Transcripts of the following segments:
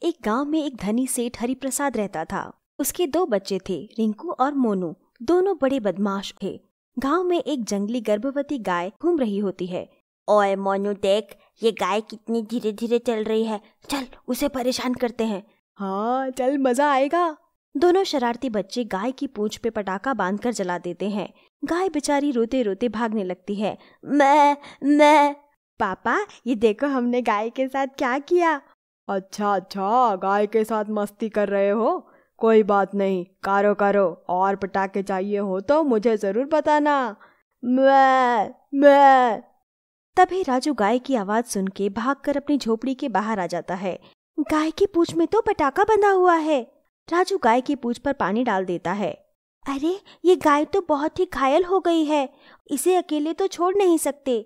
एक गांव में एक धनी सेठ हरिप्रसाद रहता था। उसके 2 बच्चे थे, रिंकू और मोनू। दोनों बड़े बदमाश थे। गांव में एक जंगली गर्भवती गाय घूम रही होती है। ओए मोनू देख, ये गाय कितनी धीरे धीरे चल रही है, चल उसे परेशान करते हैं। हाँ चल, मजा आएगा। दोनों शरारती बच्चे गाय की पूंछ पे पटाखा बांधकर जला देते हैं। गाय बेचारी रोते रोते भागने लगती है। मैं पापा, ये देखो हमने गाय के साथ क्या किया। अच्छा, गाय के साथ मस्ती कर रहे हो? कोई बात नहीं, करो। और पटाखे चाहिए हो तो मुझे जरूर बताना। मैं तभी राजू गाय की आवाज सुन के भागकर अपनी झोपड़ी के बाहर आ जाता है। गाय की पूंछ में तो पटाखा बंधा हुआ है। राजू गाय की पूंछ पर पानी डाल देता है। अरे, ये गाय तो बहुत ही घायल हो गई है, इसे अकेले तो छोड़ नहीं सकते।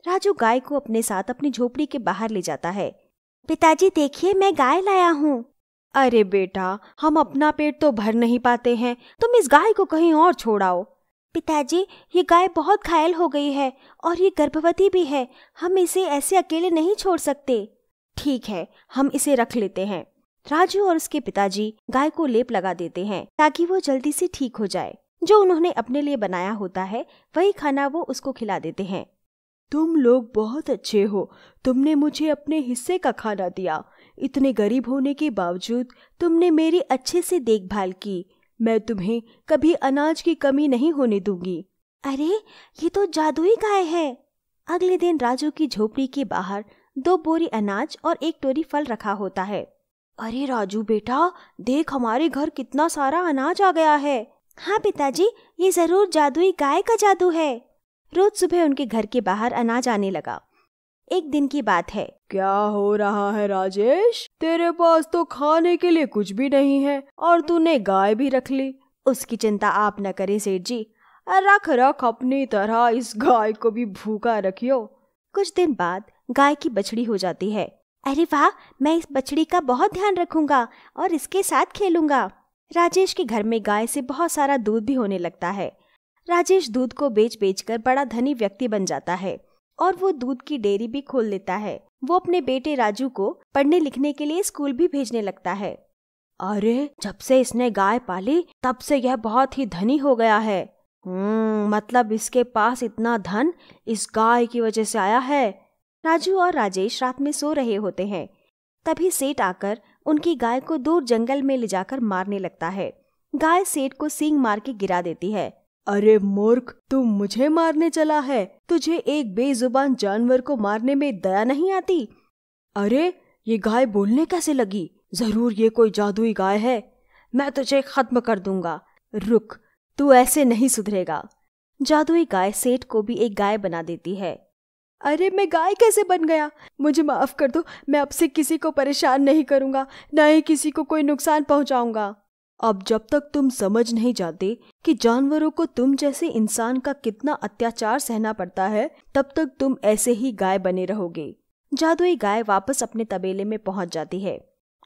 राजू गाय को अपने साथ अपनी झोपड़ी के बाहर ले जाता है। पिताजी देखिए, मैं गाय लाया हूँ। अरे बेटा, हम अपना पेट तो भर नहीं पाते हैं, तुम इस गाय को कहीं और छोड़ाओ। पिताजी, ये गाय बहुत घायल हो गई है और ये गर्भवती भी है, हम इसे ऐसे अकेले नहीं छोड़ सकते। ठीक है, हम इसे रख लेते हैं। राजू और उसके पिताजी गाय को लेप लगा देते हैं ताकि वो जल्दी से ठीक हो जाए। जो उन्होंने अपने लिए बनाया होता है वही खाना वो उसको खिला देते हैं। तुम लोग बहुत अच्छे हो, तुमने मुझे अपने हिस्से का खाना दिया। इतने गरीब होने के बावजूद तुमने मेरी अच्छे से देखभाल की। मैं तुम्हें कभी अनाज की कमी नहीं होने दूंगी। अरे, ये तो जादुई गाय है। अगले दिन राजू की झोपड़ी के बाहर 2 बोरी अनाज और 1 टोरी फल रखा होता है। अरे राजू बेटा, देख हमारे घर कितना सारा अनाज आ गया है। हाँ पिताजी, ये जरूर जादुई गाय का जादू है। रोज सुबह उनके घर के बाहर अनाज आने लगा। एक दिन की बात है। क्या हो रहा है राजेश? तेरे पास तो खाने के लिए कुछ भी नहीं है और तूने गाय भी रख ली। उसकी चिंता आप न करें सेठ जी, रख अपनी तरह इस गाय को भी भूखा रखियो। कुछ दिन बाद गाय की बछड़ी हो जाती है। अरे वाह, मैं इस बछड़ी का बहुत ध्यान रखूंगा और इसके साथ खेलूंगा। राजेश के घर में गाय से बहुत सारा दूध भी होने लगता है। राजेश दूध को बेच कर बड़ा धनी व्यक्ति बन जाता है और वो दूध की डेयरी भी खोल लेता है। वो अपने बेटे राजू को पढ़ने लिखने के लिए स्कूल भी भेजने लगता है। अरे, जब से इसने गाय पाली तब से यह बहुत ही धनी हो गया है। मतलब इसके पास इतना धन इस गाय की वजह से आया है। राजू और राजेश रात में सो रहे होते हैं। तभी सेठ आकर उनकी गाय को दूर जंगल में ले जाकर मारने लगता है। गाय सेठ को सींग मार के गिरा देती है। अरे मूर्ख, तू मुझे मारने चला है? तुझे एक बेजुबान जानवर को मारने में दया नहीं आती? अरे, ये गाय बोलने कैसे लगी? जरूर ये कोई जादुई गाय है। मैं तुझे खत्म कर दूंगा। रुक, तू ऐसे नहीं सुधरेगा। जादुई गाय सेठ को भी एक गाय बना देती है। अरे, मैं गाय कैसे बन गया? मुझे माफ कर दो, मैं अब से किसी को परेशान नहीं करूंगा, न ही किसी को कोई नुकसान पहुंचाऊंगा। अब जब तक तुम समझ नहीं जाते कि जानवरों को तुम जैसे इंसान का कितना अत्याचार सहना पड़ता है, तब तक तुम ऐसे ही गाय बने रहोगे। जादुई गाय वापस अपने तबेले में पहुंच जाती है।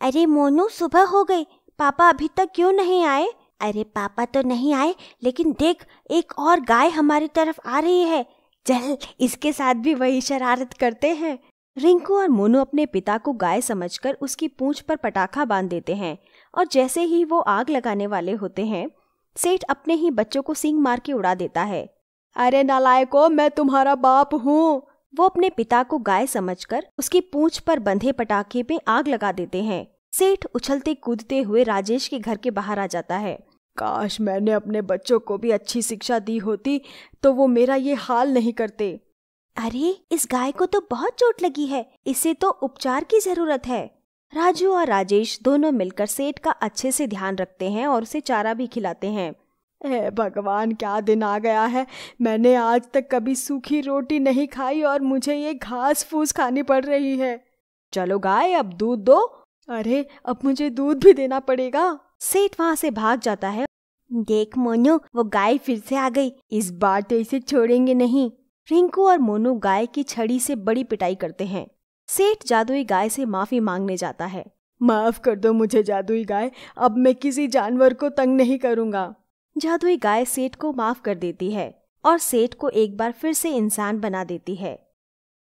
अरे मोनू, सुबह हो गई, पापा अभी तक क्यों नहीं आए? अरे पापा तो नहीं आए, लेकिन देख, एक और गाय हमारी तरफ आ रही है। चल, इसके साथ भी वही शरारत करते हैं। रिंकू और मोनू अपने पिता को गाय समझकर उसकी पूंछ पर पटाखा बांध देते हैं और जैसे ही वो आग लगाने वाले होते हैं, सेठ अपने ही बच्चों को सींग मार के उड़ा देता है। अरे नालायकों, मैं तुम्हारा बाप हूँ। वो अपने पिता को गाय समझकर उसकी पूंछ पर बंधे पटाखे पे आग लगा देते हैं। सेठ उछलते कूदते हुए राजेश के घर के बाहर आ जाता है। काश मैंने अपने बच्चों को भी अच्छी शिक्षा दी होती तो वो मेरा ये हाल नहीं करते। अरे, इस गाय को तो बहुत चोट लगी है, इसे तो उपचार की जरूरत है। राजू और राजेश दोनों मिलकर सेठ का अच्छे से ध्यान रखते हैं और उसे चारा भी खिलाते हैं। हे भगवान, क्या दिन आ गया है। मैंने आज तक कभी सूखी रोटी नहीं खाई और मुझे ये घास फूस खानी पड़ रही है। चलो गाय, अब दूध दो। अरे, अब मुझे दूध भी देना पड़ेगा। सेठ वहाँ से भाग जाता है। देख मोनू, वो गाय फिर से आ गई, इस बार तो इसे छोड़ेंगे नहीं। रिंकू और मोनू गाय की छड़ी से बड़ी पिटाई करते हैं। सेठ जादुई गाय से माफी मांगने जाता है। माफ कर दो मुझे जादुई गाय, अब मैं किसी जानवर को तंग नहीं करूंगा। जादुई गाय सेठ को माफ कर देती है और सेठ को एक बार फिर से इंसान बना देती है।